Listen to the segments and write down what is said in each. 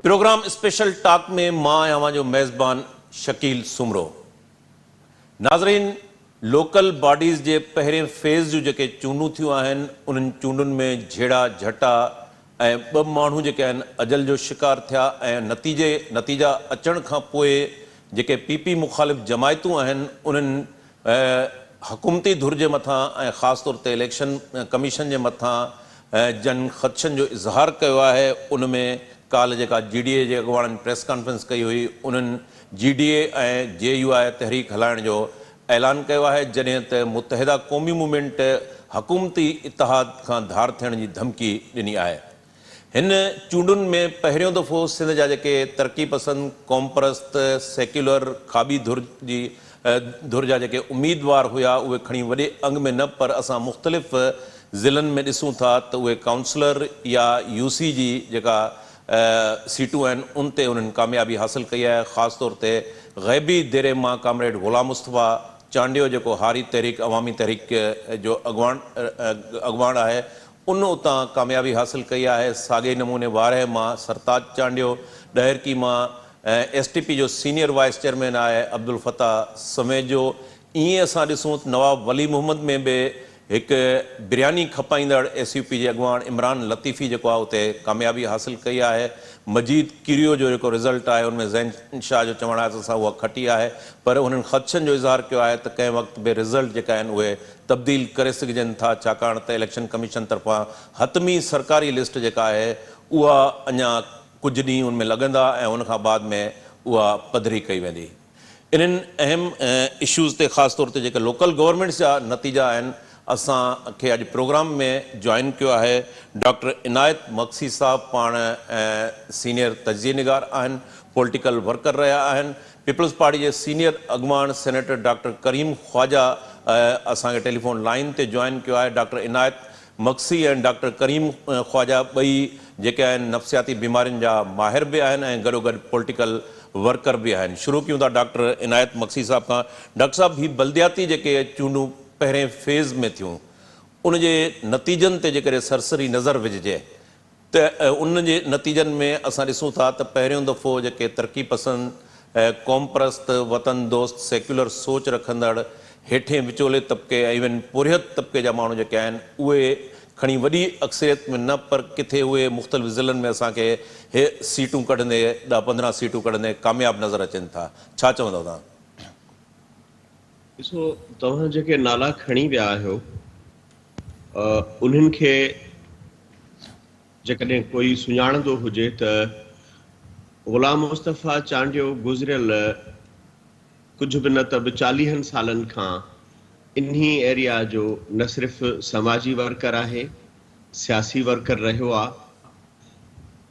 Programme special talk में मां आवां जो मेज़बान शकील सुमरो। नाज़रीन, लोकल बॉडीज़ जे पहिरें फेज़ जो जेके चूंडूं थियूं आहिनि उन्हनि चूंडुनि में झेड़ा झटा ऐं ॿ माण्हू जेके आहिनि अजल जो शिकार थिया ऐं नतीजा अचण खां पोइ जेके पीपी मुखालिफ़ जमायतूं आहिनि उन्हनि हुकूमती धुर जे मथां ऐं ख़ासि तौर ते इलेक्शन कमीशन जे मथां जन ख़दशनि जो इज़हार कयो आहे। उन में काल्ह जेका GDA जे अॻुवाणनि प्रेस कॉन्फ्रेंस कई हुई उन्हनि GDA ऐं JUI तहरीक हलाइण जो ऐलान कयो आहे, जॾहिं त मुतहिदा क़ौमी मूवमेंट हुकूमती इतिहाद खां धार थियण जी धमकी ॾिनी आहे। हिन चूंडुनि में पहिरियों दफ़ो सिंध जा जेके तरक़ी पसंद क़ौम परस्त सेक्युलर खाॿी धुर जा जेके उम्मीदवार हुआ उहे खणी वॾे अंग में न, पर असां मुख़्तलिफ़ ज़िलनि में ॾिसूं था त उहे काउंसलर या UC जी जेका सीटूं आहिनि उन ते उन्हनि कामयाबी हासिल कई आहे। ख़ासि तौर ते ग़ैबी देरे मां कामरेड ग़ुलाम मुस्तफ़ा चांडियो जेको हारी तहरीक अवामी तहरीक जो अॻुवाण आहे उन उतां कामयाबी हासिल कई आहे। साॻे नमूने वारह मां सरताज चांडियो, ॾहरकी मां STP जो सीनियर वाइस चेयरमैन आहे अब्दुल फताह समेजो। ईअं असां ॾिसूं त नवाब वली मोहम्मद में बि हिकु बिरयानी खपाईंदड़ SUP जे अॻुवाण इमरान लतीफ़ी जेको आहे उते कामयाबी हासिल कई आहे। मजीद किरियो जो जेको रिज़ल्ट आहे उनमें ज़ैन शाह जो चवणु आहे त असां उहा खटी आहे, पर उन्हनि ख़दशनि जो इज़हार कयो आहे त कंहिं वक़्तु बि रिज़ल्ट जेका आहिनि उहे तब्दील करे सघजनि था, छाकाणि त इलेक्शन कमीशन तरफ़ां हतमी सरकारी लिस्ट जेका आहे उहा अञा कुझु ॾींहं उनमें लॻंदा ऐं उनखां बाद में उहा पधरी कई वेंदी। इन्हनि अहम इशूज़ ते ख़ासि तौर ते जेके लोकल गवर्नमेंट्स जा नतीजा आहिनि असां खे अॼु प्रोग्राम में जॉइन कयो आहे डॉक्टर इनायत मक्सी साहब। पाण सीनियर तजिज़िये निगार आहिनि, पॉलिटिकल वर्कर रहिया आहिनि। पीपल्स पार्टी जे सीनियर अॻुवाण सेनेटर डॉक्टर करीम ख्वाजा असांखे टेलीफोन लाइन ते जॉइन कयो आहे। डॉक्टर इनायत मक्सी ऐं डॉक्टर करीम ख्वाजा ॿई जेके आहिनि नफ़्सियाती बीमारियुनि जा माहिर बि आहिनि ऐं गॾोगॾु पॉलिटिकल वर्कर बि आहिनि। शुरू कयूं था डॉक्टर इनायत मक्सी साहब खां। डॉक्टर साहब, हीअ बल्दियाती जेके चूंडूं पहिरें फेज़ में थियूं उन जे नतीजनि ते जेकॾहिं सरसरी नज़र विझिजे त उन जे नतीजनि में असां ॾिसूं था त पहिरियों दफ़ो जेके तरक़ी पसंद क़ौम परस्त वतन दोस्त सेक्युलर सोच रखंदड़ हेठें विचोले तबिके ऐं इवन पुरियत तबिके जा माण्हू जेके आहिनि उहे खणी वॾी अक्सरियत में न, पर किथे उहे मुख़्तलिफ़ ज़िलनि में असांखे हे सीटूं कढंदे 10-15 सीटूं कढंदे कामयाबु नज़र अचनि था। छा चवंदव तव्हां? ॾिसो, तव्हां जेके नाला खणी विया आहियो उन्हनि खे जेकॾहिं कोई सुञाणंदो हुजे त ग़ुलाम मुस्तफ़ा चांडियो गुज़िरियल कुझु बि न त बि 40 सालनि खां इन्ही एरिया जो न सिर्फ़ु समाजी वर्कर आहे, सियासी वर्कर रहियो आहे,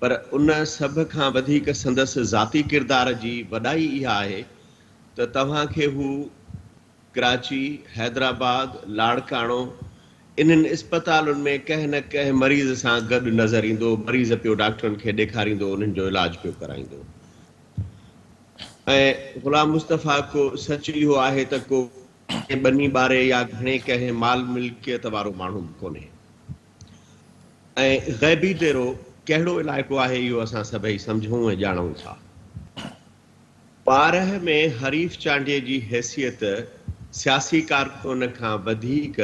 पर उन सभ खां वधीक संदसि ज़ाती किरदार जी वॾाई इहा आहे त तव्हांखे हू कराची, हैदराबाद, लाड़काणो इन्हनि इस्पतालुनि में कंहिं न कंहिं मरीज़ सां गॾु नज़र ईंदो, मरीज़ पियो डॉक्टरनि खे ॾेखारींदो, उन्हनि जो इलाज पियो कराईंदो। ऐं ग़ुलाम मुस्तफ़ा को सच इहो आहे त को ॿनी ॿारे या घणे कंहिं माल मिल्कियत वारो माण्हू कोन्हे। ऐं ग़ैबी देरो कहिड़ो इलाइक़ो आहे इहो असां सभई सम्झूं ऐं ॼाणूं था। 12 में हरीफ़ चांडिये जी हैसियत सियासी कारकुन खां वधीक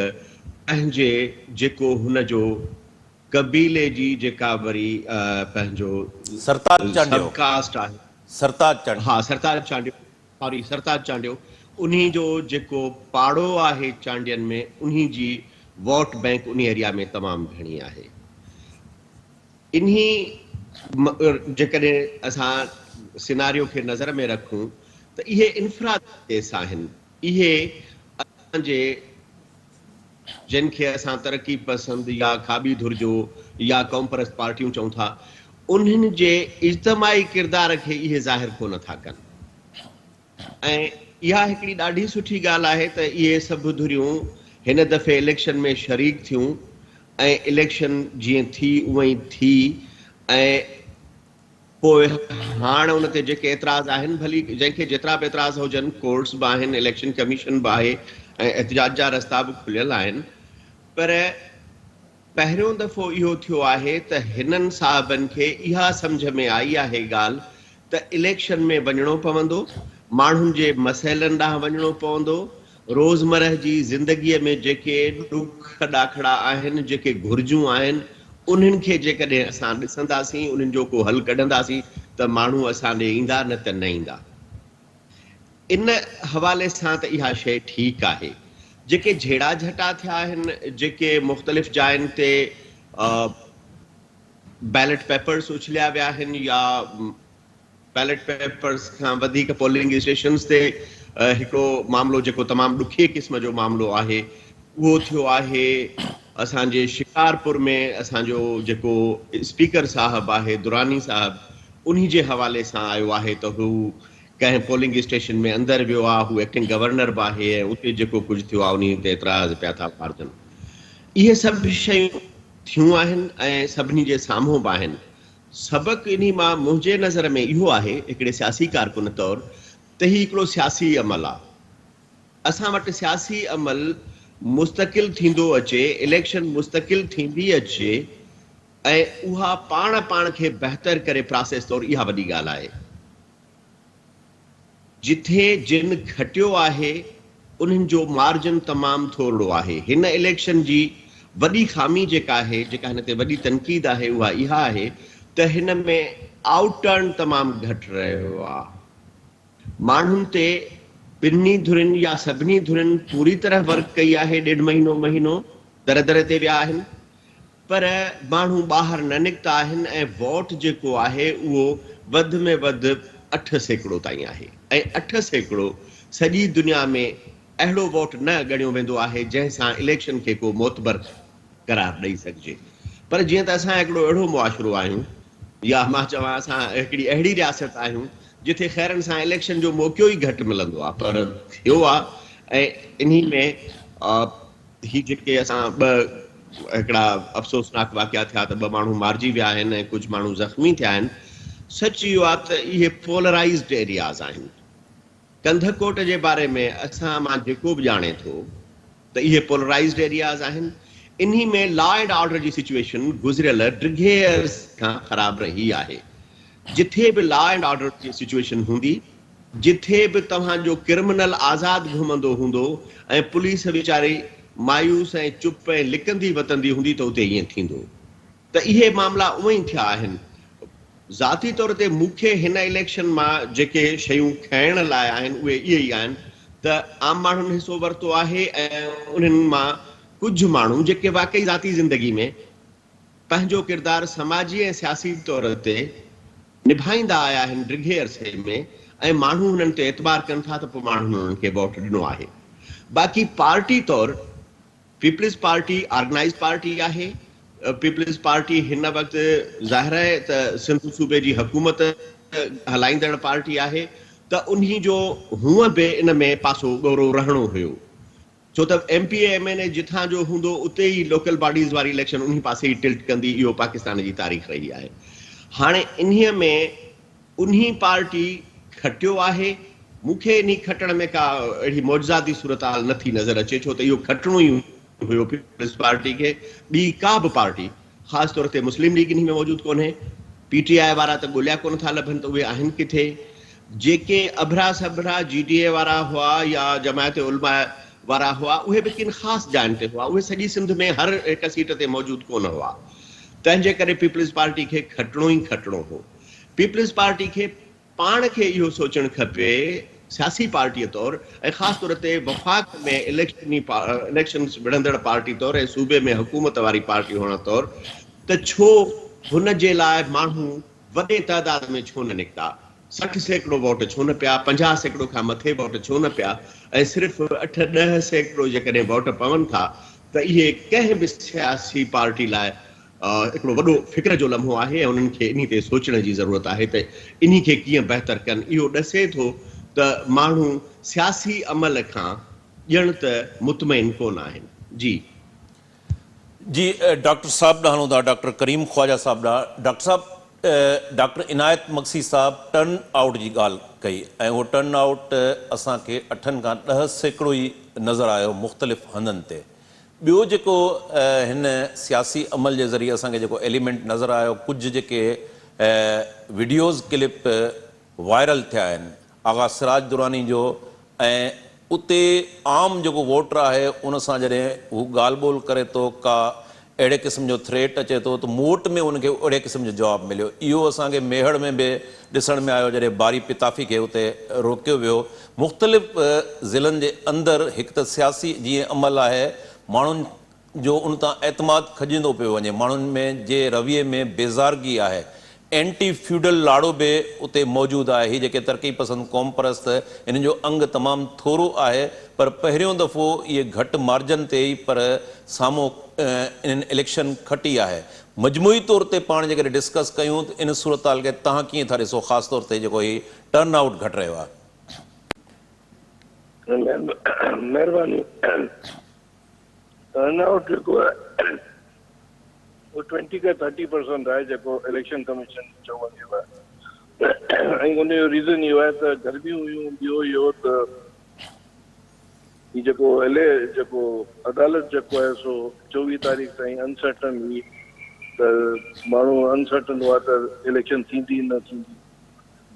पंहिंजे जेको हुनजो कबीले जी जेका वरी पंहिंजो सबकास्ट आहे, सरताज चांडियो उन्ही जो जेको पाड़ो आहे चांडियनि में, उन्ही जी वोट बैंक उन एरिया में तमामु घणी आहे। इन्ही जेकॾहिं असां सिनारियो खे नज़र में रखूं त इहे इनफराद केस आहिनि। इहे असांजे जिन खे असां तरक़ी पसंद या खाॿी धुर जो या क़ौम परस्त पार्टियूं चऊं था उन्हनि जे इज्तमाही किरदार खे इहे ज़ाहिर कोन था कनि। ऐं इहा हिकिड़ी ॾाढी सुठी ॻाल्हि आहे त इहे सभु धुरियूं हिन दफ़े इलेक्शन में शरीक थियूं ऐं इलेक्शन जीअं थी उअं ई थी। ऐं पोइ हाणे उन ते जेके एतिराज़ आहिनि, भली जंहिंखे जेतिरा बि एतिराज़ हुजनि, कोर्ट्स बि आहिनि, इलेक्शन कमीशन बि आहे ऐं एहतिजाज जा रस्ता बि खुलियल आहिनि, पर पहिरियों दफ़ो इहो थियो आहे त हिननि साहबनि खे इहा सम्झ में आई आहे ॻाल्हि त इलेक्शन में वञिणो पवंदो, माण्हुनि जे मसइलनि ॾांहुं वञिणो पवंदो, रोज़मरह जी ज़िंदगीअ में जेके ॾुख ॾाखड़ा आहिनि, जेके घुर्जूं आहिनि, उन्हनि खे जेकॾहिं असां ॾिसंदासीं, उन्हनि जो को हल कढंदासीं त माण्हू असां ॾे ईंदा, न त न ईंदा। इन हवाले सां त इहा शइ ठीकु आहे। जेके झेड़ा झटा थिया आहिनि, जेके मुख़्तलिफ़ जायुनि ते बैलेट पेपर्स उछलिया विया आहिनि या बैलेट पेपर्स खां वधीक पोलिंग स्टेशन्स ते हिकिड़ो मामिलो जेको तमामु ॾुखिये क़िस्म जो मामिलो आहे, उहो थियो आहे असांजे शिकारपुर में। असांजो जेको स्पीकर साहब आहे दुरानी साहब, उन्ही जे हवाले सां आयो आहे त हू कंहिं पोलिंग स्टेशन में अंदरि वियो आहे, हू एक्टिंग गवर्नर बि आहे ऐं उते जेको कुझु थियो आहे उन ते एतिराज़ पिया था पार्जनि। इहे सभु शयूं थियूं आहिनि ऐं सभिनी जे साम्हूं बि आहिनि। सबक़ु इन मां मुंहिंजे नज़र में इहो आहे हिकिड़े सियासी कारकुन तौरु त ही हिकिड़ो सियासी अमल आहे। असां वटि सियासी अमल मुस्तक़िल थींदो अचे, इलेक्शन मुस्तक़िल थींदी अचे ऐं उहा पाण खे बहितर करे प्रोसेस तौरु, इहा वॾी ॻाल्हि आहे। जिथे जिन घटियो आहे उन्हनि जो मार्जिन तमामु थोरो आहे। हिन इलेक्शन जी वॾी खामी जेका आहे, जेका हिन ते वॾी तनक़ीद आहे, उहा इहा आहे त हिन में आउट टर्न तमामु घटि रहियो आहे। माण्हुनि ते ॿिन्ही धुरियुनि या सभिनी धुरियुनि पूरी तरह वर्क कई आहे, 1.5 महीनो दर दर ते विया आहिनि, पर माण्हू ॿाहिरि न निकिता आहिनि ऐं वोट जेको आहे उहो वधि में वधि 8% ताईं आहे। ऐं 8% सॼी दुनिया में अहिड़ो वोट न ॻणियो वेंदो आहे जंहिंसां इलेक्शन खे को मोतबर करार ॾेई सघिजे। पर जीअं त असां हिकिड़ो अहिड़ो मुआशिरो आहियूं, या मां चवां असां हिकिड़ी अहिड़ी रियासत आहियूं जिथे ख़ैरनि सां इलेक्शन जो मौक़ो ई घटि मिलंदो आहे, पर थियो आहे। ऐं इन्ही में ही जेके असां हिकिड़ा अफ़सोसनाक वाक़िया थिया त 2 माण्हू मारिजी विया आहिनि ऐं कुझु माण्हू ज़ख़्मी थिया आहिनि। सच इहो आहे त इहे पोलराइज़्ड एरियाज़ आहिनि। कंधकोट जे बारे में असां मां जेको बि ॼाणे थो त इहे पोलराइज़्ड एरियाज़ आहिनि। इन्ही में लॉ एंड ऑर्डर जी सिचुएशन गुज़िरियल 2 इयर्स खां ख़राब रही आहे। जिथे बि लॉ एंड ऑर्डर जी सिचुएशन हूंदी, जिथे बि तव्हांजो क्रिमिनल आज़ाद घुमंदो हूंदो ऐं पुलिस वीचारी मायूस ऐं चुप ऐं लिकंदी वतंदी हूंदी, त उते ईअं थींदो। त इहे मामला उअं ई थिया आहिनि। ज़ाती तौर ते मूंखे हिन इलेक्शन मां जेके शयूं खणण लाइ आहिनि उहे इहे ई आहिनि त आम माण्हुनि हिसो वरितो आहे ऐं उन्हनि मां कुझु माण्हू जेके वाकई ज़ाती ज़िंदगी में पंहिंजो किरदारु समाजी ऐं सियासी तौर ते निभाईंदा आया आहिनि डिघे अरसे में, ऐं माण्हू हुननि ते एतबार कनि था त पोइ माण्हुनि हुननि खे वोट ॾिनो आहे। बाक़ी पार्टी तौरु पीपल्स पार्टी ऑर्गेनाइज़ पार्टी आहे। पीपल्स पार्टी हिन वक़्तु ज़ाहिर आहे त सिंध सूबे जी हुकूमत हलाईंदड़ पार्टी आहे, त उन्ही जो हूअं बि इन में पासो ॻोरो रहणो हुयो, छो त MP MNA जिथां जो हूंदो उते ई लोकल बॉडीज़ वारी इलेक्शन उन्ही पासे ई टिल्ट कंदी। इहो पाकिस्तान जी तारीख़ रही आहे। हाणे इन्हीअ में उन्ही पार्टी खटियो आहे। मूंखे इन खटण में का अहिड़ी मौजज़ाती सूरताल नथी नज़र अचे, छो त इहो खटणो ई हुयो पीपल्स पार्टी खे। ॿी का बि पार्टी, ख़ासि तौर ते मुस्लिम लीग इन में मौजूदु कोन्हे। PTI वारा त ॻोल्हिया कोन था लभनि त उहे आहिनि किथे। जेके अभरा सभरा GDA वारा हुआ या जमायत उलमा वारा हुआ, उहे बि किन ख़ासि जायुनि ते हुआ, उहे सॼी सिंध में हर हिक सीट ते मौजूदु कोन हुआ। तंहिंजे करे पीपल्स पार्टी खे खटणो ई खटणो हो। पीपल्स पार्टी खे पाण खे इहो सोचणु खपे सियासी पार्टीअ तौरु ऐं ख़ासि तौर ते वफ़ाक़ में इलेक्शन्स विढ़ंदड़ पार्टी तौरु ऐं सूबे में हुकूमत वारी पार्टी हुअण तौरु त छो हुन जे लाइ माण्हू वॾे तइदाद में छो न निकिता। 60% वोट छो न पिया, 50% खां मथे वोट छो न पिया, ऐं सिर्फ़ु 8-10% जेकॾहिं वोट पवनि था त इहे कंहिं बि सियासी पार्टी लाइ हिकिड़ो वॾो फ़िक्र जो लम्हो आहे ऐं उन्हनि खे इन ते सोचण जी ज़रूरत आहे त इन खे कीअं बहितर कनि। इहो ॾसे थो त माण्हू सियासी अमल खां ॼण त मुतमइन कोन आहिनि। जी डॉक्टर साहब ॾांहुं था, डॉक्टर करीम ख्वाजा साहब ॾांहुं। डॉक्टर साहब, डॉक्टर इनायत मक्सी साहब टर्न आउट जी ॻाल्हि कई ऐं उहो टर्न आउट असांखे 8 खां 10% ई नज़र आयो मुख़्तलिफ़ हंधनि ते। ॿियो जेको हिन सियासी अमल जे ज़रिए असांखे जेको एलिमेंट नज़र आयो, कुझु जेके वीडियोज़ क्लिप वायरल थिया आहिनि आगा सिराज दुरानी जो, ऐं उते आम जेको वोटर आहे उन सां जॾहिं हू ॻाल्हि ॿोल करे थो, का अहिड़े क़िस्म जो थ्रेट अचे थो त मूं वटि में उनखे अहिड़े क़िस्म जो जवाबु मिलियो। इहो असांखे मेहड़ में बि ॾिसण में आयो जॾहिं बारी पिताफ़ी खे उते रोकियो वियो। मुख़्तलिफ़ ज़िलनि जे अंदरि हिकु त सियासी जीअं अमल आहे, माण्हुनि जो उन तां एतमाद खॼंदो पियो वञे, माण्हुनि में जे रवैये में बेज़ारगी आहे, एंटी फ्यूडल लाड़ो बि उते मौजूदु आहे। हीअ जेके तरक़ी पसंद क़ौम परस्त इन जो अंग तमामु थोरो आहे, पर पहिरियों दफ़ो इहे घटि मार्जन ते ई पर साम्हूं इन्हनि इलेक्शन खटी आहे। मजमूई तौर ते पाण जेकॾहिं डिस्कस कयूं त इन सूरत हाल खे तव्हां कीअं था ॾिसो, ख़ासि तौर ते जेको हीउ टर्न आउट घटि रहियो आहे? महिरबानी। टर्न आउट जेको आहे वो 20 खां 30% आहे जेको इलेक्शन कमीशन चवंदो आहे। ऐं उनजो रीज़न इहो आहे त गर्मियूं हुयूं, ॿियो इहो त ही जेको अदालत जेको आहे सो 24 तारीख़ ताईं अनसर्टन हुई, त माण्हू अनसर्टन हुआ त इलेक्शन थींदी न थींदी,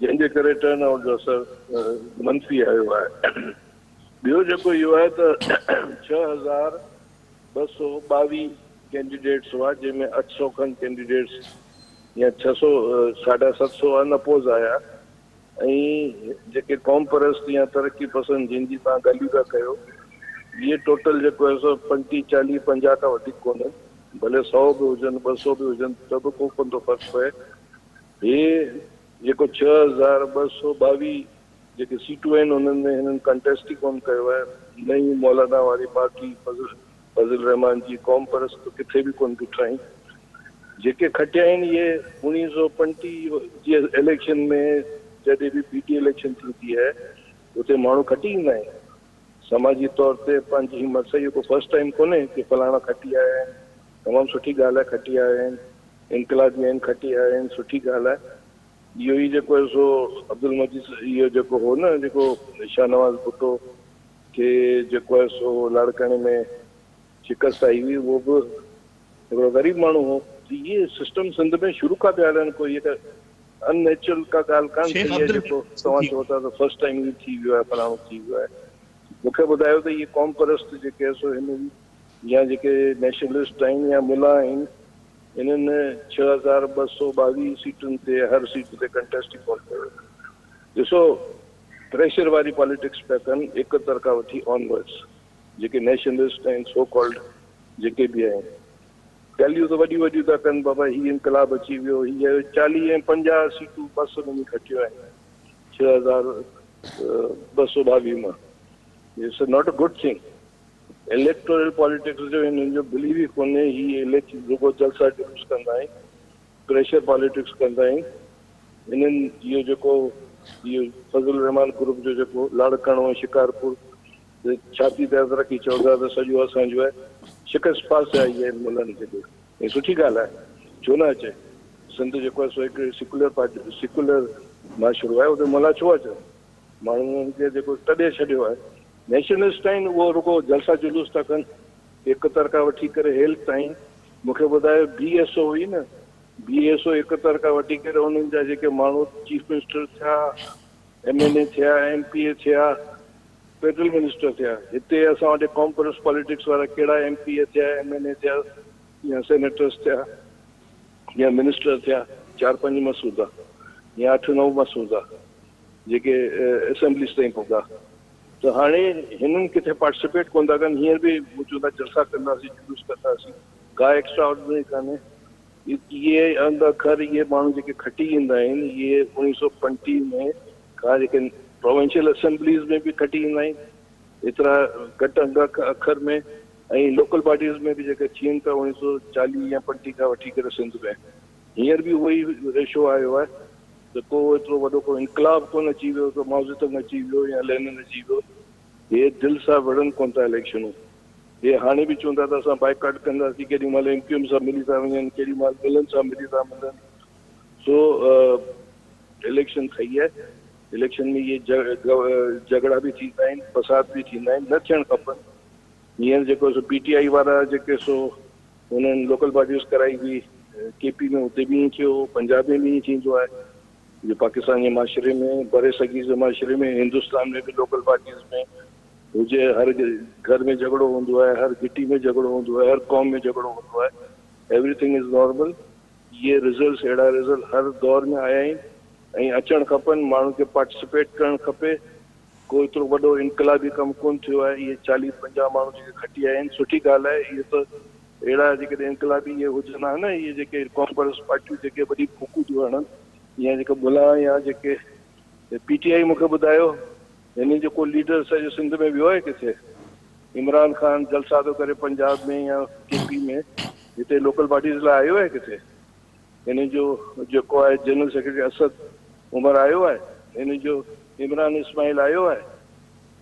जंहिंजे करे टर्न आउट जो असर मंफ़ी आयो आहे। ॿियो जेको इहो आहे त 6222 कैंडिडेट्स हुआ, जंहिंमें 800 खनि कैंडिडेट्स या 600 750 अनअपोज आया, ऐं जेके क़ौम परस्त या तरक़ी पसंद जिन जी तव्हां ॻाल्हियूं था कयो, इहे टोटल जेको आहे सो 35 40 50 खां वधीक कोन्हनि, भले 100 बि हुजनि 200 बि हुजनि, त बि को कोन थो फ़र्क़ु पए। हे जेको 6222 जेके सीटूं आहिनि उन्हनि में हिननि कंटेस्ट ई कोन कयो आहे। नई मौलाना वारी पार्टी फज़ल रहमान जी क़ौम परस्त किथे बि कोन बीठाई। जेके खटिया आहिनि इहे 1925 जे इलेक्शन में, जॾहिं बि पीटी इलेक्शन थींदी आहे उते माण्हू खटी ईंदा आहिनि समाजी तौर ते पंहिंजी हिम्मत सां। इहो को फर्स्ट टाइम कोन्हे कि फलाणा खटी आया आहिनि, तमामु सुठी ॻाल्हि आहे, खटी आया आहिनि, इनकलाबी आहिनि, खटी आया आहिनि, सुठी ॻाल्हि आहे। इहो ई जेको आहे सो अब्दुल मजीद इहो जेको हो न, जेको शाहनवाज़ भुट्टो खे जेको आहे सो लाड़काने में शिकस्त आई हुई, उहो बि हिकिड़ो ग़रीब माण्हू हो। इहे सिस्टम सिंध में शुरू खां पिया हलनि, कोई इहे अननेचुरल का ॻाल्हि कान थी आहे जेको तव्हां चओ था त फर्स्ट टाइम ई थी वियो आहे, फलाणो थी वियो आहे। मूंखे ॿुधायो त इहे क़ौम परस्त जेके आहे सो हिन या जेके नेशनलिस्ट आहिनि या मुला आहिनि, इन्हनि 6222 सीटुनि ते हर सीट ते कंटेस्ट ई कोन कयो। ॾिसो, प्रेशर वारी पॉलिटिक्स पिया कनि एक तरफ़ा वठी ऑनवर्ड्स, जेके नेशनलिस्ट आहिनि सो कॉल्ड जेके बि आहिनि, ॻाल्हियूं त वॾियूं वॾियूं था कनि, बाबा हीअ इनकलाब अची वियो, हीअ 40 ऐं 50 सीटूं बस में खटियूं आहिनि 6222 मां। It's not a good thing. Electoral politics जो हिननि जो बिलीव ई कोन्हे। ही इलेक्शन रुगो जलसा जुलूस कंदा आहिनि, प्रेशर पॉलिटिक्स कंदा आहिनि। हिननि इहो जेको इहो फज़ल रहमान ग्रुप जो जेको लाड़काणो ऐं शिकारपुर छाती ते तरक़ी चवंदा त सॼो असांजो आहे, शिकस्त पास आई आहे मुलनि खे। ऐं सुठी ॻाल्हि आहे, छो न अचे। सिंध जेको आहे सो हिकु सेक्युलर पार्टी, सेक्युलर माशरू आहे, उते मुला छो अचनि? माण्हुनि खे जेको तॾे छॾियो आहे। नेशनलिस्ट आहिनि उहो रुगो जलसा जुलूस था कनि, हिकु तरफ़ा वठी करे हेल्थ ताईं। मूंखे ॿुधायो BSO हुई न, BSO हिकु तरफ़ा वठी करे उन्हनि जा जेके माण्हू चीफ मिनिस्टर थिया, MNA थिया, MPA थिया, फेडरल मिनिस्टर थिया, हिते असां वटि क़ौम परस्त पॉलिटिक्स वारा कहिड़ा MPA थिया, MNA थिया या सेनेटर्स थिया या मिनिस्टर थिया, 4-5 मसूदा या 8-9 मसूदा जेके असेंबलीस ताईं पहुता। त हाणे हिननि किथे पार्टिसिपेट कोन था कनि। हींअर बि चवंदा जलसा कंदासीं, जुलूस कंदासीं, का एक्स्ट्रा ऑर्डिनरी कान्हे। इहे अंद अखर इहे माण्हू जेके खटी ईंदा आहिनि, इहे 1935 में का जेके प्रोविंशियल असेंबलीज़ में बि खटी ईंदा आहिनि एतिरा घटि अंग अखर में, ऐं लोकल पार्टीज़ में बि जेके थियनि था 1940 या 50 खां वठी करे सिंध में। हींअर बि उहो ई रेशो आयो आहे, त को एतिरो वॾो को इनकलाब कोन अची वियो, को माओज़ेतुंग अची वियो या लेनिन अची वियो। हे दिलि सां विढ़नि कोन था इलेक्शनूं। हे हाणे बि चवंदा त असां बाइकाट कंदासीं, केॾी महिल MQM सां मिली था वञनि, केॾी महिल मिलनि सां मिली था मिलनि। सो इलेक्शन ठही आहे, इलेक्शन में इहे झगड़ा बि थींदा आहिनि, फसाद बि थींदा आहिनि, न थियणु खपनि। हींअर जेको सो PTI वारा जेके सो उन्हनि लोकल बॉडीज़ कराई हुई KP में, उते बि ईअं थियो, पंजाब में बि ईअं थींदो आहे। जो पाकिस्तान जे माशरे में, बरे सगीर जे माशरे में, हिंदुस्तान में बि लोकल बॉडीज़ में हुजे, हर घर में झगड़ो हूंदो आहे, हर घिटी में झगड़ो हूंदो आहे, हर क़ौम में झगड़ो हूंदो आहे। Everything is normal. ये रिज़ल्ट, अहिड़ा रिज़ल्ट हर दौर में आया आहिनि ऐं अचणु खपनि, माण्हुनि खे पार्टिसिपेट करणु खपे। कोई एतिरो वॾो इनकलाबी कमु कोन थियो आहे। इहे 40-50 माण्हू जेके खटी आया आहिनि, सुठी ॻाल्हि आहे। इहे त अहिड़ा जेके इनकलाबी इहे हुजनि हा न, इहे जेके कांग्रेस पार्टियूं जेके वॾी फूकूं थियूं हणनि, या जेके मुला या जेके PTI मूंखे ॿुधायो, हिन जो को लीडर सॼो सिंध में वियो आहे किथे? इमरान ख़ान जलसा थो करे पंजाब में या KP में, हिते लोकल बॉडीज़ लाइ आयो आहे किथे? हिन जो जेको आहे जनरल सेक्रेटरी असद उमर आयो आहे? हिन जो इमरान इस्माइल आयो आहे?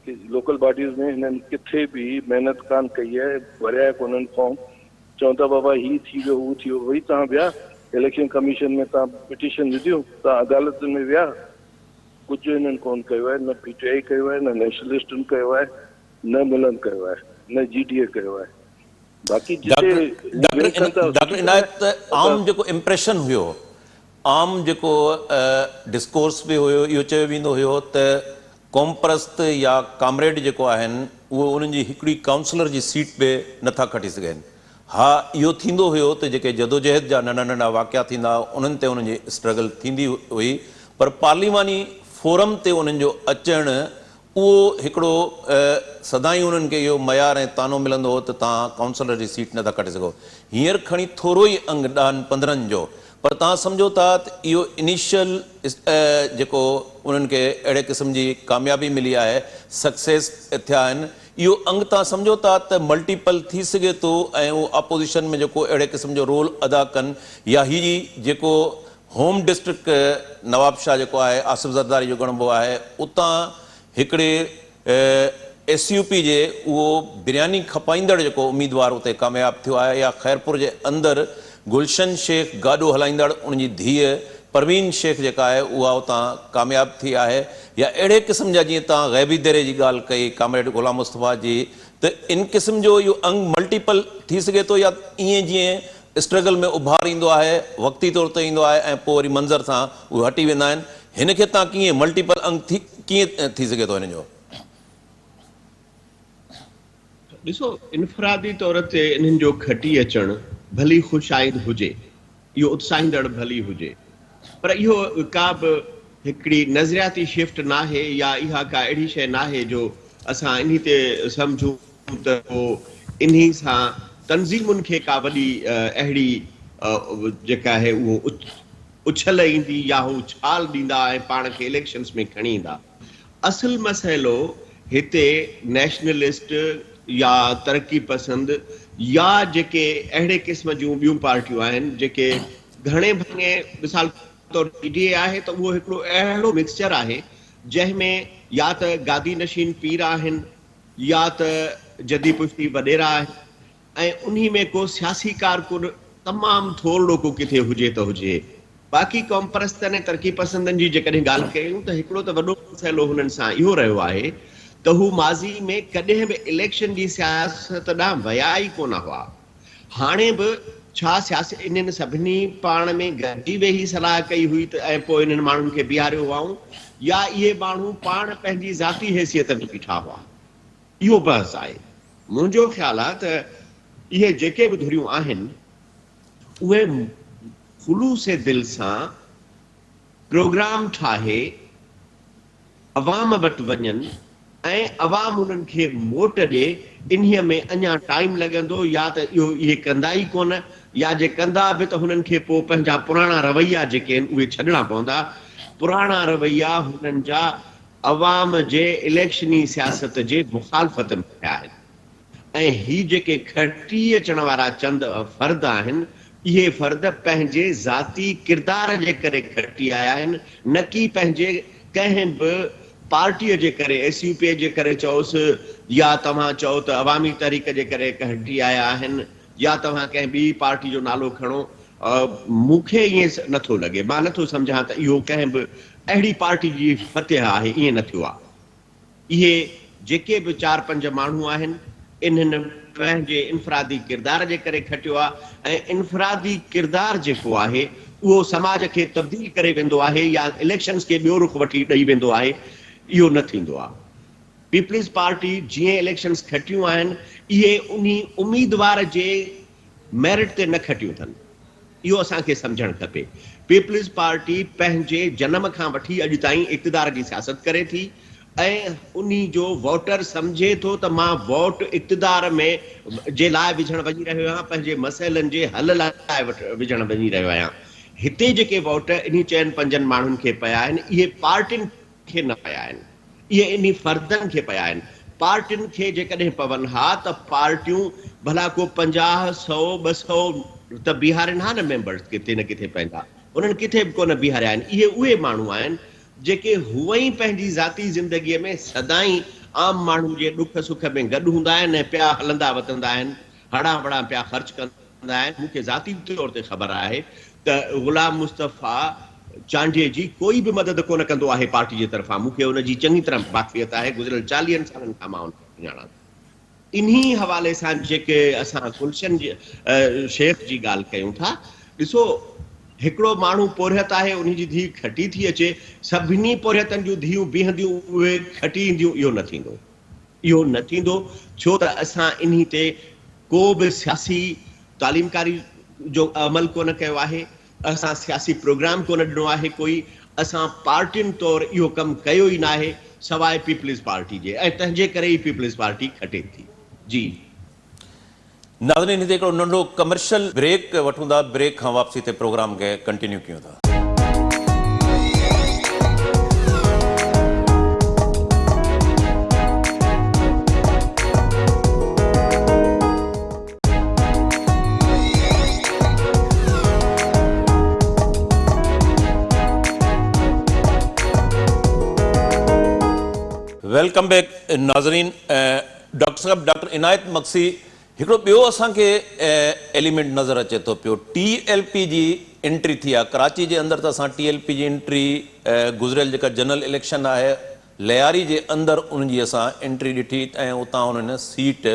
कि लोकल बॉडीज़ में हिननि किथे बि महिनत कान कई आहे, भरिया कोन्हनि फॉर्म। चवनि था बाबा ही थी वियो, हू थी वियो। वरी तव्हां विया इलेक्शन कमीशन में, तव्हां पिटीशन विधियूं, तव्हां अदालतुनि में विया, कुझु हिननि कोन कयो आहे। न PTI कयो आहे, न नेशनलिस्टनि कयो आहे, न मिलन कयो आहे, न GDA कयो आहे। बाक़ी डॉक्टर इनायत, आम जेको इम्प्रेशन हुयो, आम जेको डिस्कोर्स बि हुयो, इहो चयो वेंदो हुयो त क़ौम परस्त या कामरेड जेको आहिनि उहो उन्हनि जी हिकिड़ी काउंसलर जी सीट बि नथा खटी सघनि। हा, इहो थींदो हुयो त जेके जदोजहद जा नंढा नंढा वाक़िया थींदा, उन्हनि ते उन्हनि जी स्ट्रगल थींदी हुई, पर पार्लिमानी फोरम ते उन्हनि जो अचणु उहो हिकिड़ो सदाई उन्हनि खे इहो मयार ऐं तानो मिलंदो हो त तव्हां काउंसलर जी सीट नथा कटे सघो। हींअर खणी थोरो ई अंग ॾहनि 15 जो, पर तव्हां सम्झो था त इहो इनिशियल जेको उन्हनि खे अहिड़े क़िस्म जी कामयाबी मिली आहे, सक्सेस थिया आहिनि, इहो अंग तव्हां सम्झो था त मल्टीपल थी सघे थो ऐं उहो अपोज़िशन में जेको अहिड़े क़िस्म जो रोल अदा कनि, या ही जेको होम डिस्ट्रिक्ट नवाबशाह जेको आहे आसिफ ज़रदारी जो ॻणिबो आहे, उतां हिकिड़े SUP जे उहो बिरयानी खपाईंदड़ जेको उम्मीदवार उते कामयाबु थियो आहे, या ख़ैरपुर जे अंदरि गुलशन शेख गाॾो हलाईंदड़ उनजी धीअ परवीन शेख जेका आहे उहा उतां कामयाबु थी आहे, या अहिड़े क़िस्म जा जीअं तव्हां ग़ैबी दरे जी ॻाल्हि कई कामरेड ग़ुलाम मुस्तफ़ा जी, त इन क़िस्म जो इहो अंग मल्टीपल थी सघे थो, या ईअं जीअं स्ट्रगल में उभार ईंदो आहे, वक़्ती तौर ते ईंदो आहे ऐं पोइ वरी मंज़र सां उहे हटी वेंदा आहिनि। हिन खे तव्हां कीअं मल्टीपल अंग कीअं थी सघे थो हिन जो? ॾिसो, इनफरादी तौर ते इन्हनि जो खटी अचणु भली ख़ुशाइंद हुजे, इहो उत्साहींदड़ भली हुजे, पर इहो का बि हिकिड़ी नज़रियाती शिफ्ट नाहे, या इहा का अहिड़ी शइ नाहे जो असां इन्ही ते सम्झूं त पोइ इन्ही सां तंज़ीमुनि खे का वॾी अहिड़ी जेका आहे उहो उछल ईंदी, या हू छाल ॾींदा ऐं पाण खे इलेक्शन्स में खणी ईंदा। असुल मसइलो हिते नेशनलिस्ट या तरक़ी पसंद या जेके अहिड़े क़िस्म जूं ॿियूं पार्टियूं आहिनि जेके घणे भाङे, मिसाल तौर PDA आहे त उहो हिकिड़ो अहिड़ो मिक्सचर आहे जंहिंमें या त गादी नशीन पीर आहिनि, या त जदी पुश्ती वॾेरा आहिनि, ऐं उन्ही में को सियासी कारकुन तमामु थोरो को किथे हुजे त हुजे। बाक़ी क़ौम परस्तनि ऐं तरक़ी पसंदनि जी जेकॾहिं ॻाल्हि कयूं त हिकिड़ो त वॾो मसइलो हुननि सां इहो रहियो आहे त हू माज़ी में कॾहिं बि इलेक्शन जी सियासत ॾांहुं विया ई कोन हुआ। हाणे बि छा सियासी इन्हनि सभिनी पाण में गॾिजी वेही सलाह कई हुई त ऐं पोइ इन्हनि माण्हुनि खे बीहारियो हुआऊं, या इहे माण्हू पाण पंहिंजी ज़ाती हैसियत में बीठा हुआ, इहो बहस आहे। मुंहिंजो ख़्यालु आहे त इहे जेके बि धुरियूं आहिनि उहे ख़ुलूस दिल सां प्रोग्राम ठाहे अवाम वटि वञनि ऐं अवाम उन्हनि खे वोट ॾे। इन्हीअ में अञा टाइम लॻंदो, या त इहे कंदा ई कोन, या जे कंदा बि त हुननि खे पोइ पंहिंजा पुराणा रवैया जेके आहिनि उहे छॾणा पवंदा। पुराणा रवैया हुननि जा अवाम जे इलेक्शनी सियासत जे मुखालफ़त में आहिनि, ऐं ही जेके खटी अचण वारा चंद फ़र्द आहिनि, इहे फ़र्द पंहिंजे ज़ाती किरदार जे करे खटी आया आहिनि, न कि पंहिंजे कंहिं बि पार्टीअ जे करे, SUP जे करे चओसि, या तव्हां चओ त अवामी तहरीक जे करे खटी आया आहिनि, या तव्हां कंहिं ॿी पार्टी जो नालो खणो। मूंखे ईअं नथो लॻे, मां नथो सम्झां त इहो कंहिं बि अहिड़ी पार्टी जी फतेह आहे, ईअं न थियो आहे। इहे जेके बि 4-5 माण्हू आहिनि, इन्हनि पंहिंजे इनफरादी किरदार जे करे खटियो आहे ऐं इनफरादी किरदार जेको आहे उहो समाज खे तब्दील करे वेंदो आहे या इलेक्शन्स खे ॿियो रुख वठी ॾेई वेंदो आहे, इहो न थींदो आहे। पीपल्स पार्टी जीअं इलेक्शन्स खटियूं आहिनि इहे उन उम्मीदवार जे मेरिट ते न खटियूं अथनि, इहो असांखे सम्झणु खपे। पीपल्स पार्टी पंहिंजे जनम खां वठी अॼु ताईं इक़्तिदार जी सियासत करे थी ऐं उन जो वोटर सम्झे थो त मां वोट इक़्तिदार में जे लाइ विझण वञी रहियो आहियां, पंहिंजे मसइलनि जे हल लाइ विझण वञी रहियो आहियां। हिते जेके वोट इन 4-5 माण्हुनि खे पिया आहिनि इहे पार्टियुनि खे न पिया आहिनि, इहे इन फर्दनि खे पिया आहिनि। पार्टियुनि खे जेकॾहिं पवनि हा त पार्टियूं भला को 50-100-200 त बीहारनि हा न मेंबर्स किथे न किथे पंहिंजा, उन्हनि किथे बि कोन बीहारिया आहिनि। इहे उहे माण्हू आहिनि जेके हुअं ई पंहिंजी ज़ाती ज़िंदगीअ में सदाईं आम माण्हू जे ॾुख सुख में गॾु हूंदा आहिनि ऐं पिया हलंदा वधंदा आहिनि, हड़ा बड़ा पिया ख़र्च कंदा आहिनि। मूंखे ज़ाती तौर ते ख़बर आहे त ग़ुलाम मुस्तफ़ा चांडिये जी कोई बि मदद कोन कंदो आहे पार्टी जे तरफ़ां, मूंखे हुनजी चङी तरह वाक़फ़ियत आहे, गुज़िरियल 40 सालनि खां मां हुनखे ॼाणा। इन्ही हवाले सां जेके असां गुलशन शेख जी ॻाल्हि कयूं था, ॾिसो हिकिड़ो माण्हू पोरियत आहे उन जी धीउ खटी थी अचे, सभिनी पोरियतनि जूं धीअरूं बीहंदियूं उहे खटी ईंदियूं, इहो न थींदो, इहो न थींदो। छो त असां इन्ही ते को बि सियासी तालीमकारी जो अमल कोन कयो आहे, असां सियासी प्रोग्राम कोन ॾिनो आहे कोई, असां पार्टियुनि तौरु इहो कमु कयो ई न आहे सवाइ पीपल्स पार्टी जे, ऐं तंहिंजे करे ई पीपल्स पार्टी खटे थी। जी नाज़रीन, हिते हिकिड़ो नंढो कमर्शियल ब्रेक वठूं था, ब्रेक खां वापसी ते प्रोग्राम खे कंटिन्यू कयूं था। वेलकम बैक नाज़रीन। डॉक्टर साहब, डॉक्टर इनायत मक्सी, हिकिड़ो ॿियो असांखे एलिमेंट नज़र अचे थो पियो, TLP जी एंट्री थी आहे कराची जे अंदरि। त असां TLP जी एंट्री गुज़िरियल जेका जनरल इलेक्शन आहे लियारी जे अंदरि उनजी असां एंट्री ॾिठी ऐं उतां उन्हनि सीट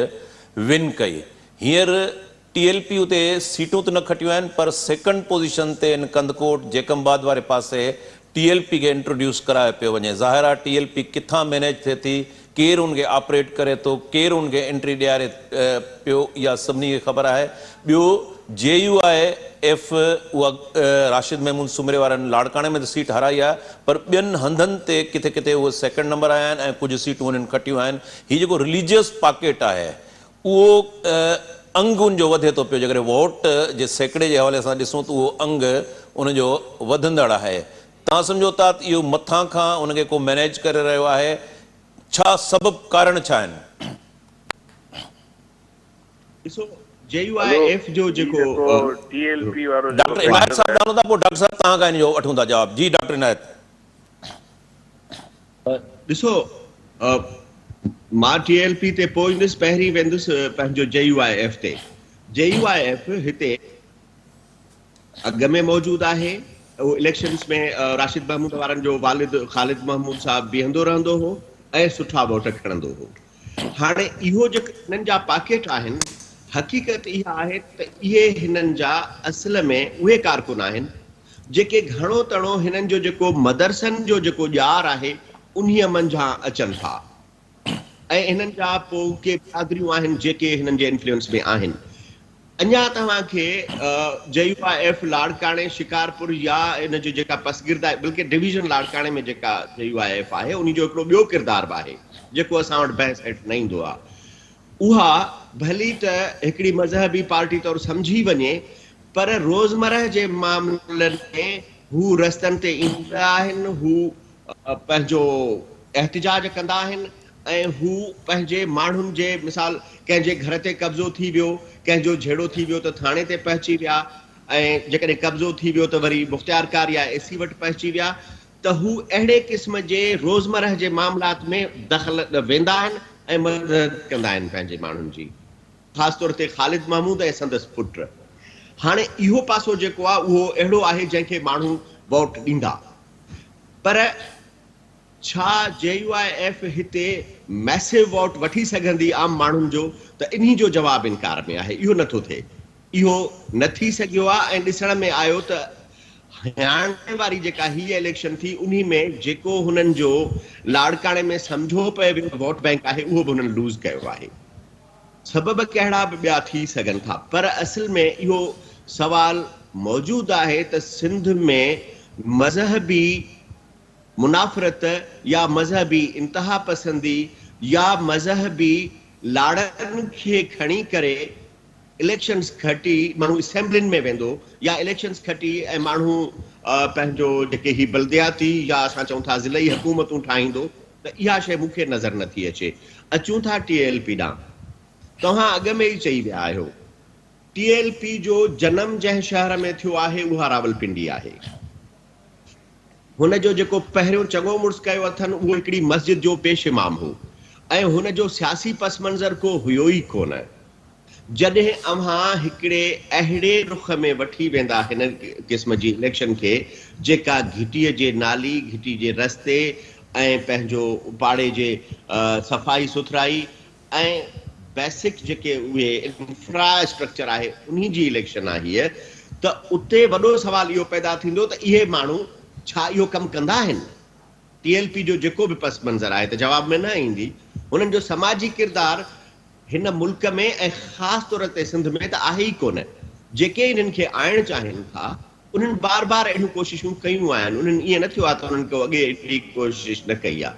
विन कई। हींअर TLP उते सीटूं त न खटियूं आहिनि, पर सेकंड पोज़ीशन ते इन कंदकोट जेकमबाद वारे पासे TLP खे इंट्रोड्यूस करायो पियो वञे। ज़ाहिर आहे TLP किथां मैनेज थिए थी, केरु उनखे ऑपरेट करे थो, केरु उनखे एंट्री ॾियारे पियो, इहा सभिनी खे ख़बर आहे। ॿियो JUIF उहा राशिद महमूद सुमरे वारनि लाड़काणे में त सीट हाराई आहे, पर ॿियनि हंधनि ते किथे किथे उहे सेकंड नंबर आया आहिनि ऐं कुझु सीटूं उन्हनि खटियूं आहिनि। हीउ जेको रिलीजियस पॉकेट आहे उहो अंग उनजो वधे थो पियो, जेकॾहिं वोट जे सैकड़े जे हवाले सां ॾिसूं त उहो अंग उनजो वधंदड़ आहे। तव्हां सम्झो था त इहो मथां खां उनखे को मैनेज करे रहियो आहे, छा सबब कारण छा आहिनि? ॾिसो JUIF जो जेको TLP वारो डॉक्टर इनायत साहब ॼाणो था, पोइ डॉक्टर साहब तव्हां खां इन जो वठूं था जवाब। जी डॉक्टर इनायत। ॾिसो मां TLP ते पोइ ईंदुसि, पहिरीं वेंदुसि पंहिंजो JUIF ते। JUIF हिते अॻ में मौजूदु आहे, उहो इलेक्शन्स में राशिद महमूद वारनि जो वालिद ख़ालिद महमूद साहब बीहंदो रहंदो हो ऐं सुठा वोट खणंदो हो। हाणे इहो जेके हिननि जा पॉकेट आहिनि, हक़ीक़त इहा आहे त इहे हिननि जा असल में उहे कारकुन आहिनि जेके घणो तणो हिननि जो जेको मदरसनि जो जेको ॼार आहे उन्हीअ मंझां अचनि था, ऐं हिननि जा पोइ के बिरादरियूं आहिनि जेके हिननि जे इन्फ्लुएंस में आहिनि। अञा तव्हांखे JUIF लाड़काणे शिकारपुर या इन जो जेका पसगिर्द आहे, बल्कि डिवीज़न लाड़काणे में जेका JUIF आहे उन जो हिकिड़ो ॿियो किरदार बि आहे जेको असां वटि बहस हेठि न ईंदो आहे। उहा भली त हिकिड़ी मज़हबी पार्टी तौरु सम्झी वञे, पर रोज़मरह जे मामलनि में हू रस्तनि ते ईंदा आहिनि, हू पंहिंजो एहतिजाज कंदा आहिनि ऐं हू पंहिंजे माण्हुनि जे, मिसाल कंहिंजे घर ते कब्ज़ो थी वियो, कंहिंजो झेड़ो थी वियो त थाणे ते पहुची विया, ऐं जेकॾहिं कब्ज़ो थी वियो त वरी मुख़्तियारकार या AC वटि पहुची विया, त हू अहिड़े क़िस्म जे रोज़मरह जे मामलात में दख़ल वेंदा आहिनि ऐं मदद कंदा आहिनि पंहिंजे माण्हुनि जी, ख़ासि तौर ते ख़ालिद महमूद ऐं संदसि पुट। हाणे इहो पासो जेको आहे उहो अहिड़ो आहे जंहिंखे माण्हू वोट ॾींदा, पर छा JUIF हिते मैसिव वोट वठी सघंदी आम माण्हुनि जो, त इन्ही जो जवाब इनकार में आहे। इहो नथो थिए, इहो न थी सघियो आहे। ऐं ॾिसण में आयो त हाणे वारी जेका हीअ इलेक्शन थी, उन्ही में जेको हुननि जो लाड़काणे में सम्झो पए वियो वोट बैंक आहे, उहो बि हुननि लूज़ कयो आहे। सबब कहिड़ा बि ॿिया थी सघनि था, पर असल में इहो सवाल मौजूदु आहे त सिंध में मज़हबी मुनाफ़रत या मज़हबी इंतहा पसंदी या मज़हबी लाड़नि खे खणी करे इलेक्शन्स खटी माण्हू असेंबलिन में वेंदो, या इलेक्शन्स खटी ऐं माण्हू पंहिंजो जेके ही बल्दियाती या असां चऊं था ज़िलई हुकूमतूं ठाहींदो, त इहा शइ मूंखे नज़र नथी अचे। अचूं था TLP ॾांहुं। तव्हां अॻ में ई चई विया आहियो, TLP जो जनम जंहिं शहर में थियो आहे उहा रावलपिंडी आहे। हुन जो जेको पहिरियों चङो मुड़ुस कयो अथनि उहो हिकिड़ी मस्जिद जो पेश इमाम हो, ऐं हुन जो सियासी पस मंज़र को हुयो ई कोन। जॾहिं अव्हां हिकिड़े अहिड़े रुख में वठी वेंदा हिन क़िस्म जी इलेक्शन खे, जेका घिटीअ जे नाली, घिटी जे रस्ते ऐं पंहिंजो पाड़े जे सफ़ाई सुथराई ऐं बेसिक जेके उहे इंफ्रास्ट्रक्चर आहे उन्ही जी इलेक्शन आहे हीअ, त उते वॾो सवाल इहो पैदा थींदो त इहे माण्हू छा इहो कमु कंदा आहिनि। TLP जो जेको बि पस मंज़र आहे त जवाब में न ईंदी। हुननि जो समाजी किरदारु हिन मुल्क में ऐं ख़ासि तौर ते सिंध में त आहे ई कोन। जेके इन्हनि खे आणणु चाहिनि था, उन्हनि बार बार अहिड़ियूं कोशिशूं कयूं आहिनि। उन्हनि ईअं न थियो आहे त उन्हनि को अॻे एतिरी कोशिशि न कई आहे,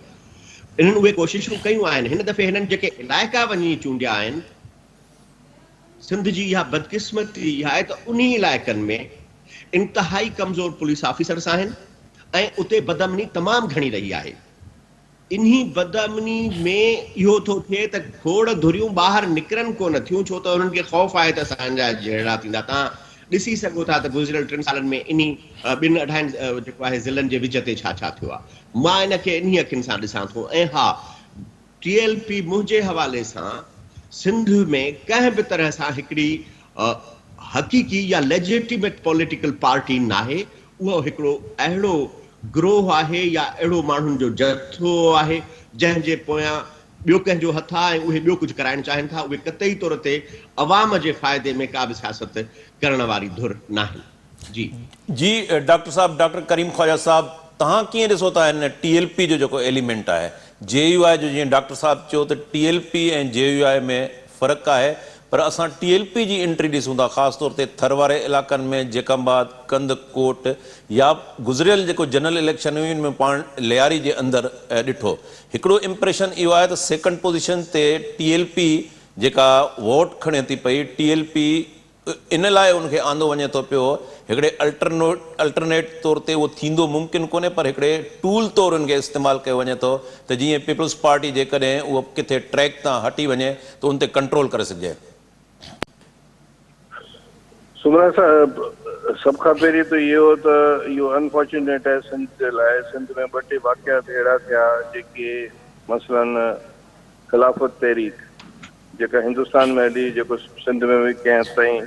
इन्हनि उहे कोशिशूं कयूं आहिनि। हिन दफ़े हिननि जेके इलाइक़ा वञी चूंडिया आहिनि, सिंध जी इहा बदकिस्मती आहे त उन्ही इलाइक़नि में इंतहाई कमज़ोर पुलिस ऑफिसर्स आहिनि ऐं उते बदअमनी तमामु घणी रही आहे। इन्ही बदअमनी में इहो थो थिए त घोड़ धुरियूं ॿाहिरि निकिरनि कोन थियूं, छो त उन्हनि खे ख़ौफ़ आहे त असांजा जहिड़ा थींदा। तव्हां ॾिसी सघो था त गुज़िरियल 3 सालनि में इन्ही ॿिनि अढाई जेको आहे ज़िलनि जे विच ते छा छा थियो आहे। मां इन खे इन्ही अखियुनि सां ॾिसां थो। ऐं हा, TLP मुंहिंजे हवाले सां सिंध में कंहिं बि तरह सां हिकिड़ी हक़ीक़ी या लेजिटिमेट पॉलिटिकल पार्टी नाहे। उहो हिकिड़ो अहिड़ो ग्रोह आहे या अहिड़ो माण्हुनि जो जथो आहे जंहिंजे पोयां ॿियो कंहिंजो हथ आहे ऐं उहे ॿियो कुझु कराइणु चाहिनि था। उहे क़तई तौर ते अवाम जे फ़ाइदे में का बि सियासत करण वारी धुर नाहे। जी डॉक्टर साहब, डॉक्टर करीम ख्वाजा साहब, तव्हां कीअं ॾिसो था हिन TLP जो जेको एलिमेंट आहे, JUI जो, जीअं डॉक्टर साहब चयो त TLP ऐं JUI में फ़र्क़ु आहे, पर असां TLP जी एंट्री ॾिसूं था ख़ासि तौर ते थर वारे इलाइक़नि में, जेकंबाद, कंदकोट या गुज़िरियल जेको जनरल इलेक्शन हुई, में पाण लियारी जे अंदरि ॾिठो। हिकिड़ो इम्प्रेशन इहो आहे त सेकंड पोज़ीशन ते TLP जेका वोट खणे थी पई, TLP इन लाइ उनखे आंदो वञे थो पियो, हिकिड़े अल्टरनेट तौर ते उहो थींदो मुमकिन कोन्हे, पर हिकिड़े टूल तौरु उनखे इस्तेमालु कयो वञे थो त जीअं पीपल्स पार्टी जेकॾहिं उहो किथे ट्रैक तां हटी वञे त उन ते कंट्रोल करे सघिजे। सुमरा साहब, सभ खां पहिरीं त इहो त इहो अनफॉर्चुनेट आहे सिंध जे लाइ। सिंध में 2-3 वाक़ियात अहिड़ा थिया जेके मसलन ख़िलाफ़त तहरीक जेका हिंदुस्तान में हली, जेको सिंध में बि कंहिं ताईं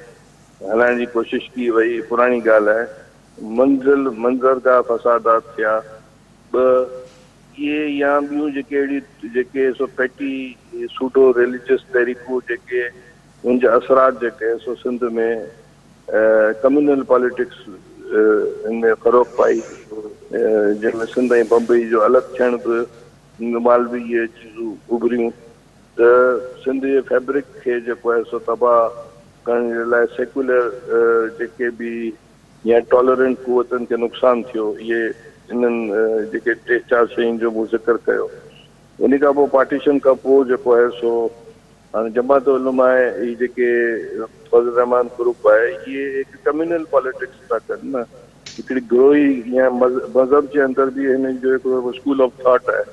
हलाइण जी कोशिशि की वई, पुराणी ॻाल्हि आहे। मंज़रगाह फसादात थिया 2, इहे या ॿियूं जेके अहिड़ी जेके सो पैटी सूडो रिलीजियस तहरीकूं जेके उनजा असरात जेके सो सिंध में कम्यूनल पॉलिटिक्स इनमें फ़रोग़ पाई, जंहिंमें सिंध ऐं बम्बई जो अलॻि थियण बि मालवी इहे चीज़ूं उभरियूं, त सिंध जे फैब्रिक खे जेको आहे सो तबाह करण जे लाइ सेक्युलर जेके बि या टॉलरेंट क़ुवतनि खे नुक़सानु थियो। इहे इन्हनि जेके 3-4 शयुनि जो मूं ज़िक्र कयो। उन खां पोइ पार्टीशन खां पोइ जेको आहे सो हाणे जमात उलमा ही जेके फज़ल रहमान ग्रुप आहे, इहे हिकु कम्यूनल पॉलिटिक्स था कनि न। हिकिड़ी ग्रोही या मज़हब जे अंदरि बि हिन जो हिकिड़ो स्कूल ऑफ थॉट आहे,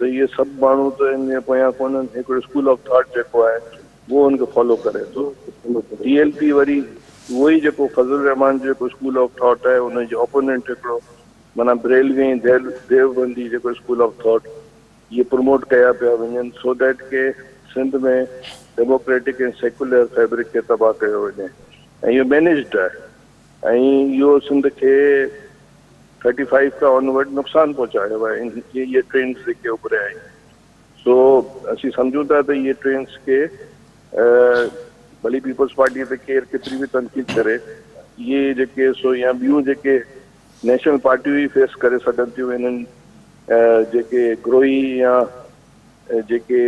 त इहे सभु माण्हू त इन जे पोयां कोन्हनि। हिकिड़ो स्कूल ऑफ थॉट जेको आहे उहो हुनखे फॉलो करे थो। TLP वरी उहो ई जेको फज़ल रहमान जो जेको स्कूल ऑफ थॉट आहे, उनजो ओपोनेंट हिकिड़ो माना बरेलवी देवबंदी जेको स्कूल ऑफ थॉट, इहे प्रमोट कया पिया वञनि सो दैट के सिंध में डेमोक्रेटिक ऐं सेक्युलर फैब्रिक खे तबाह कयो वञे। ऐं इहो मैनेज्ड आहे। ऐं इहो सिंध खे 35 का ऑनवर्ड नुकसान पहुंचायो आहे ये ट्रेन्स जेके उभरिया आहिनि। सो असीं सम्झूं था त इहे ट्रेन्स के भली पीपल्स पार्टी ते केरु केतिरी बि तनक़ीद करे इहे जेके सो या ॿियूं जेके नेशनल पार्टियूं ई फेस करे सघनि थियूं इन्हनि जेके ग्रोही या जेके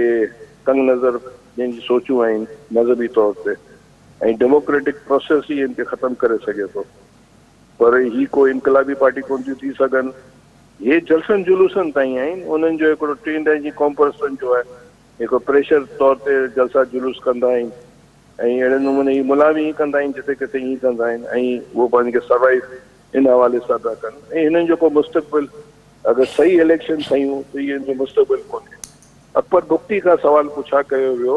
तंग नज़र जंहिंजी सोचूं आहिनि मज़हबी तौर ते ऐं डेमोक्रेटिक प्रोसेस ई इनखे ख़तमु करे सघे थो। पर ही को इनकलाबी पार्टी कोन थियूं थी सघनि। हे जलसनि जुलूसनि ताईं आहिनि। उन्हनि जो हिकिड़ो टीं ॾहें जी कॉम्पर्सन जो आहे हिकिड़ो प्रेशर तौर ते जलसा जुलूस कंदा आहिनि ऐं अहिड़े नमूने ही मुलाज़िम ई कंदा आहिनि जिते किथे ईअं कंदा आहिनि ऐं उहो पंहिंजे खे सर्वाइव इन हवाले सां था कनि ऐं हिननि जो को मुस्तक़बिल अगरि सही इलेक्शन थियूं त इहे जो मुस्तक़बिल कोन्हे। अकबर बुख्ती खां सवाल पुछा कयो वियो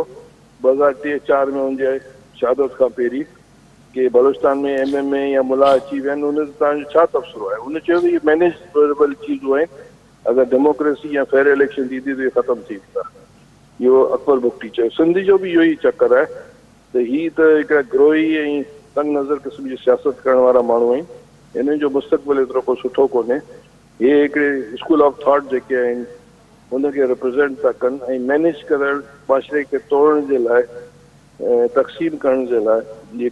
2003-04 में हुनजे शहादत खां पहिरीं कि बलूचिस्तान में MMA या मुला अची विया आहिनि, उन ते तव्हांजो छा तबसरो आहे? उन चयो इहे मैनेजेबल चीज़ूं आहिनि, अगरि डेमोक्रेसी या फेयर इलेक्शन थींदी त इहे ख़तमु थी वेंदा। इहो अकबर बुख्ती चयो। सिंध जो बि इहो ई चकर आहे त ही त हिकिड़ा ग्रोही ऐं तंग नज़र क़िस्म जी सियासत करण वारा माण्हू आहिनि। हिननि जो मुस्तक़बिल एतिरो को सुठो कोन्हे। हे हिकिड़े स्कूल ऑफ थॉट जेके आहिनि उनखे रिप्रेज़ेंट था कनि ऐं मैनेज करणु माशरे खे तोड़ण जे लाइ तक़सीम करण जे लाइ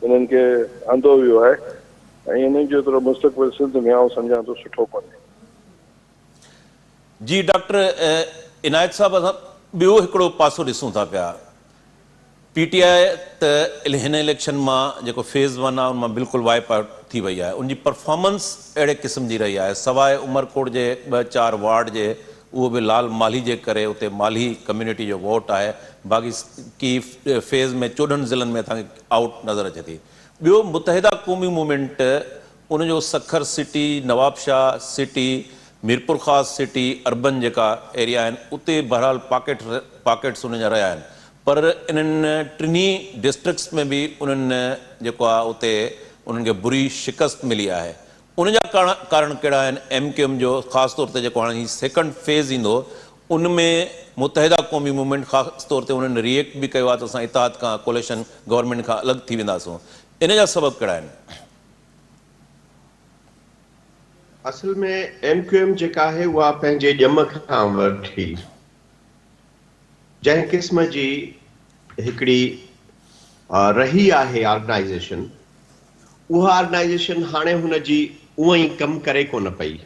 उन्हनि खे आंदो वियो आहे ऐं हिननि जो एतिरो मुस्तक़बिल सिंध में आउं सम्झां थो सुठो कोन्हे। जी डॉक्टर इनायत साहब, असां ॿियो हिकिड़ो पासो ॾिसूं था पिया। PTI त हिन इलेक्शन मां जेको फेज़ 1 आहे उन मां बिल्कुलु वाइप आउट थी वई आहे। उनजी परफॉर्मेंस अहिड़े क़िस्म जी रही आहे, सवाइ उमरकोट जे 2-4 वार्ड जे, उहो बि लाल माली जे करे उते माली कम्यूनिटी जो वोट आहे। बाक़ी की फेज़ में 14 ज़िलनि में तव्हांखे आउट नज़र अचे थी। ॿियो मुतहिदा क़ौमी मूवमेंट उनजो सखर सिटी, नवाबशाह सिटी, मीरपुर ख़ास सिटी, अर्बन जेका एरिया आहिनि उते बहरहाल पॉकेट्स उनजा रहिया आहिनि। पर इन्हनि टिनी डिस्ट्रिक्ट्स में बि उन्हनि जेको आहे उते उन्हनि खे बुरी शिकस्त मिली आहे। उनजा कारण कहिड़ा आहिनि? MQM जो ख़ासि तौर ते जेको हाणे ही सेकंड फेज़ ईंदो उन में मुतहिदा क़ौमी मूवमेंट ख़ासि तौर ते उन्हनि रिएक्ट बि कयो आहे त असां इतिहाद खां कोलेशन गवर्नमेंट खां अलॻि थी वेंदासूं। इन जा सबब कहिड़ा आहिनि? असल में MQM जेका आहे उहा पंहिंजे ॼम खां वठी जंहिं क़िस्म जी हिकिड़ी रही आहे ऑर्गेनाइज़ेशन, उहा ऑर्गेनाइज़ेशन हाणे हुनजी उअं ई कमु करे कोन पई।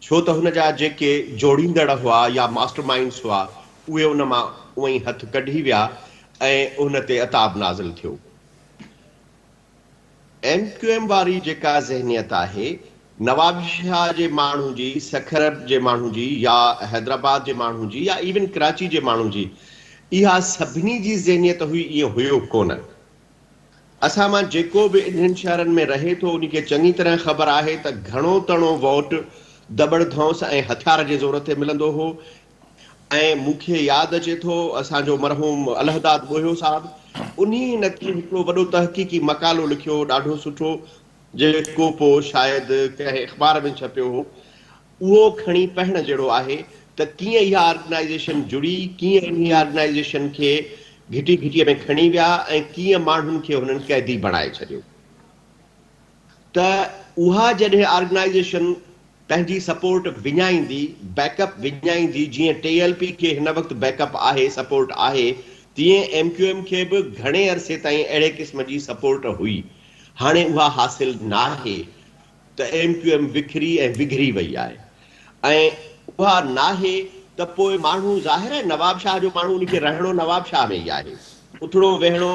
छो त हुन जा जेके जोड़ींदड़ हुआ या मास्टर माइंड्स हुआ उहे उन मां उअं ई हथ कढी विया ऐं उन ते अताब नाज़िल थियो। MQM वारी जेका ज़हनियत आहे नवाबशाह जे माण्हू जी, सखर जे माण्हू जी, या हैदराबाद जे माण्हू जी, या इवन कराची जे माण्हू जी, इहा सभिनी जी ज़हनियत हुई, इहो हुयो कोन। असां मां जेको बि इन्हनि शहरनि में रहे थो उनखे चङी तरह ख़बर आहे त घणो तणो वोट दबड़ धौंस ऐं हथियार जे ज़ोर ते मिलंदो हो। ऐं मूंखे यादि अचे थो असांजो मरहूम अलहदाद बोहियो साहब उन्ही नती हिकिड़ो वॾो तहक़ीक़ी मक़ालो लिखियो, ॾाढो सुठो, जेको पोइ शायदि कंहिं अख़बार में छपियो हो। उहो खणी पढ़ण जहिड़ो आहे त कीअं इहा ऑर्गेनाइज़ेशन जुड़ी, कीअं इन ऑर्गेनाइज़ेशन खे घिटी घिटीअ में खणी विया ऐं कीअं माण्हुनि खे हुननि कैदी बणाए छॾियो। त उहा जॾहिं ऑर्गेनाइज़ेशन पंहिंजी सपोर्ट विञाईंदी, बैकअप विञाईंदी, जीअं TLP खे हिन वक़्तु बैकअप आहे, सपोर्ट आहे, तीअं MQM खे बि घणे अरसे ताईं अहिड़े क़िस्म जी सपोर्ट हुई। हाणे उहा हासिल नाहे त MQM विखरी ऐं विघरी वई आहे ऐं उहा नाहे त पोइ माण्हू ज़ाहिर आहे नवाबशाह जो माण्हू उनखे रहणो नवाबशाह में ई आहे, उथणो वेहणो,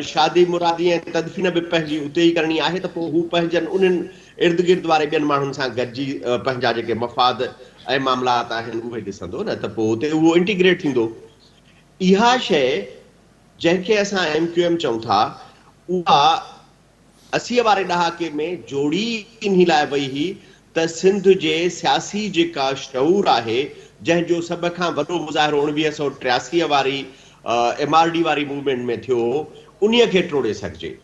शादी मुरादी ऐं तदफ़ीन बि पंहिंजी उते ई करणी आहे, त पोइ हू पंहिंजनि उन्हनि इर्द गिर्द वारे ॿियनि माण्हुनि सां गॾिजी पंहिंजा जेके मफ़ाद ऐं मामलात आहिनि उहे ॾिसंदो न, त पोइ उते उहो इंटीग्रेट थींदो। इहा शइ जंहिंखे असां MQM चऊं था उहा 80 वारे ॾहाके में जोड़ी इन लाइ वई हुई त सिंध जे सियासी जेका शऊर आहे, जंहिंजो सभ खां वॾो मुज़ाहिरो 1983 वारी MRD वारी मूवमेंट में थियो, उन्हीअ खे टोड़े सघिजे।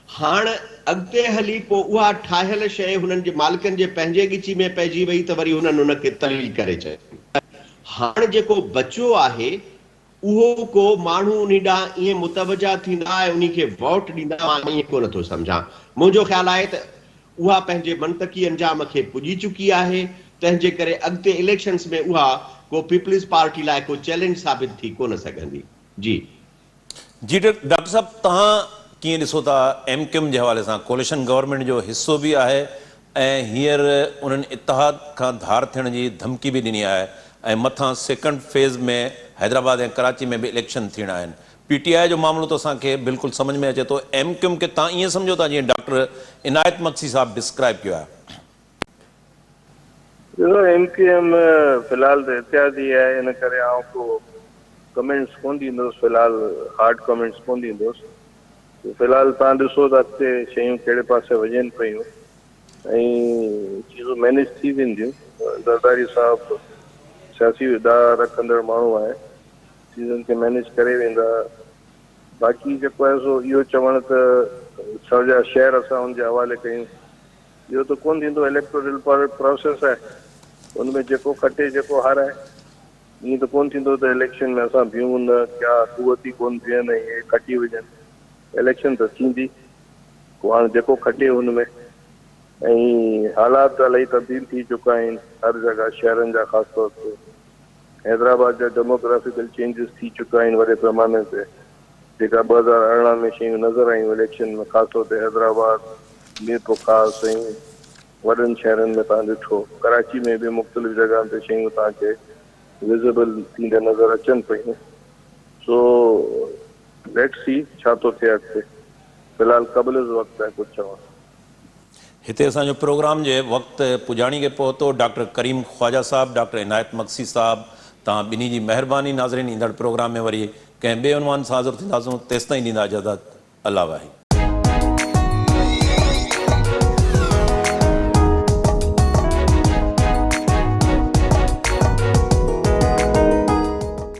हाणे अॻिते हली पोइ उहा ठाहियल शइ हुननि जे मालिकनि जे पंहिंजे ॻिची में पइजी वई त वरी हुननि उनखे तली करे छॾी। हाणे जेको बचियो आहे उहो को माण्हू उन ॾांहुं ईअं मुतवजा थींदा ऐं उन खे वोट ॾींदा, मां ईअं कोन थो सम्झां। मुंहिंजो ख़्यालु आहे त उहा पंहिंजे मंतकी अंजाम खे पुॼी चुकी आहे। तंहिंजे करे अॻिते इलेक्शन्स में उहा को पीपल्स पार्टी लाइ को चैलेंज साबित थी कोन सघंदी। जी जी डॉक्टर साहब, तव्हां कीअं ॾिसो था MQM जे हवाले सां? कोलिशन गवर्नमेंट जो हिसो बि आहे ऐं हींअर उन्हनि इतिहाद खां धार थियण जी धमकी बि ॾिनी आहे ऐं मथां सेकंड फेज़ में हैदराबाद ऐं कराची में बि इलेक्शन थियणा आहिनि। PTI जो मामिलो त असांखे बिल्कुलु सम्झ में अचे थो। MQM खे तव्हां ईअं सम्झो था जीअं डॉक्टर इनायत मक्सी साहब डिस्क्राइब कयो आहे? MQM फिलहाल तो इत्यादि है, इन करे आउं को कमेंट्स कोन ॾींदुसि, फिलहाल हार्ड कमेंट्स कोन ॾींदुसि। फिलहाल तव्हां ॾिसो त अॻिते शयूं कहिड़े पासे वञनि पियूं ऐं चीज़ूं मैनेज थी वेंदियूं। ज़रदारी साहब सियासी उदा रखंदड़ माण्हू आहे, चीज़ुनि खे मैनेज करे वेंदा। बाक़ी जेको आहे सो इहो चवण त सॼा शहर असां हुनजे हवाले कयूं, इहो त कोन थींदो। इलेक्टोरल प्रोसेस आहे, उनमें जेको खटे जेको हाराए। ईअं त कोन थींदो त इलेक्शन में असां बीहूं न, क्या कुवत ई कोन थियनि ऐं इहे खटी वञनि। इलेक्शन त थींदी, को हाणे जेको खटे हुनमें। ऐं हालात इलाही तब्दील थी चुका आहिनि हर जॻह, शहरनि जा ख़ासि तौर ते। हैदराबाद जा डेमोग्राफिकल चेंजिस थी चुका आहिनि वॾे पैमाने ते, जेका 2018 में शयूं नज़र आयूं इलेक्शन में, ख़ासि तौर ते हैदराबाद, मीरपुर ख़ासि ऐं वॾनि शहरनि में तव्हां ॾिठो। कराची में बि मुख़्तलिफ़ जॻहनि ते शयूं तव्हांखे विज़िबल थींदे नज़र अचनि पियूं। सो लेट्स सी छा थो थिए अॻिते। फिलहाल क़बल वक़्तु आहे कुझु चवण। हिते असांजो प्रोग्राम जे वक़्तु पुॼाणी खे पहुतो। डॉक्टर करीम ख्वाजा साहब, डॉक्टर इनायत मक्सी साहब, तव्हां ॿिन्ही जी महिरबानी। नाज़रीन, ईंदड़ प्रोग्राम में वरी कंहिं ॿिए उनवान सां हाज़िर थींदासूं। तेसिताईं ॾींदा इजाज़त। अल्लाह वाहिद।